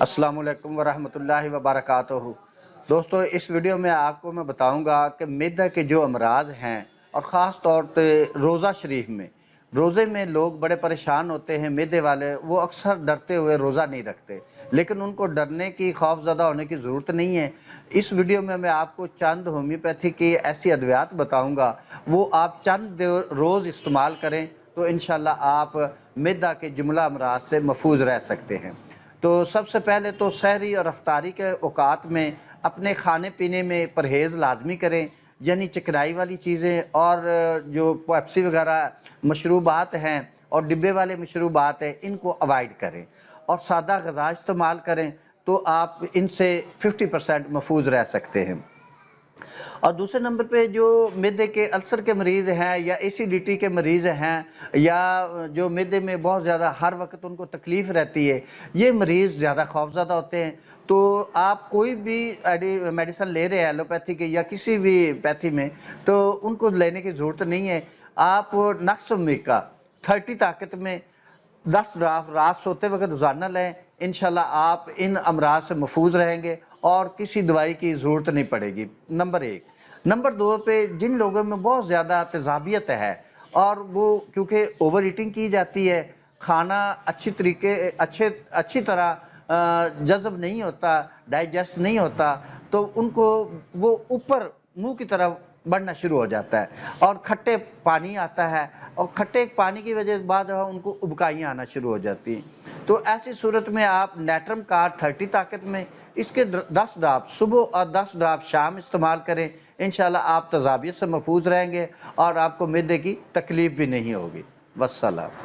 السلام علیکم ورحمۃ اللہ وبرکاتہ۔ دوستو، اس ویڈیو میں آپ کو میں بتاؤں گا کہ معدہ کے جو امراض ہیں، اور خاص طور پہ روزہ شریف میں، روزے میں لوگ بڑے پریشان ہوتے ہیں معدے والے، وہ اکثر ڈرتے ہوئے روزہ نہیں رکھتے، لیکن ان کو ڈرنے کی، خوف زدہ ہونے کی ضرورت نہیں ہے۔ اس ویڈیو میں آپ کو چند ہومیوپیتھی کی ایسی ادویات بتاؤں گا، وہ آپ چند روز استعمال کریں تو انشاءاللہ آپ معدہ کے جملہ امراض سے محفوظ رہ سکتے ہیں۔ تو سب سے پہلے تو سحری اور افطاری کے اوقات میں اپنے کھانے پینے میں پرہیز لازمی کریں، یعنی چکنائی والی چیزیں اور جو پیپسی وغیرہ مشروبات ہیں اور ڈبے والے مشروبات ہیں، ان کو اوائڈ کریں اور سادہ غذا استعمال کریں، تو آپ ان سے 50% محفوظ رہ سکتے ہیں۔ اور دوسرے نمبر پہ جو معدے کے السر کے مریض ہیں یا ایسیڈیٹی کے مریض ہیں، یا جو معدے میں بہت زیادہ ہر وقت ان کو تکلیف رہتی ہے، یہ مریض زیادہ خوفزدہ ہوتے ہیں، تو آپ کوئی بھی میڈیسن لے رہے ہیں ایلوپیتھی کے یا کسی بھی پیتھی میں، تو ان کو لینے کی ضرورت نہیں ہے۔ آپ نقص میکا 30 طاقت میں 10 ڈراپ رات سوتے وقت روزانہ لیں، انشاءاللہ آپ ان امراض سے محفوظ رہیں گے اور کسی دوائی کی ضرورت نہیں پڑے گی۔ نمبر 1۔ نمبر 2 پہ جن لوگوں میں بہت زیادہ تیزابیت ہے اور وہ کیونکہ اوور ایٹنگ کی جاتی ہے، کھانا اچھی طرح جذب نہیں ہوتا، ڈائجسٹ نہیں ہوتا، تو ان کو وہ اوپر منہ کی طرف بڑھنا شروع ہو جاتا ہے اور کھٹے پانی آتا ہے، اور کھٹے پانی کی وجہ سے بعد ان کو ابکائیاں آنا شروع ہو جاتی ہیں۔ تو ایسی صورت میں آپ نیٹرم کارڈ 30 طاقت میں اس کے 10 ڈراپ صبح اور 10 ڈراپ شام استعمال کریں، انشاءاللہ آپ تیزابیت سے محفوظ رہیں گے اور آپ کو معدے کی تکلیف بھی نہیں ہوگی۔ والسلام۔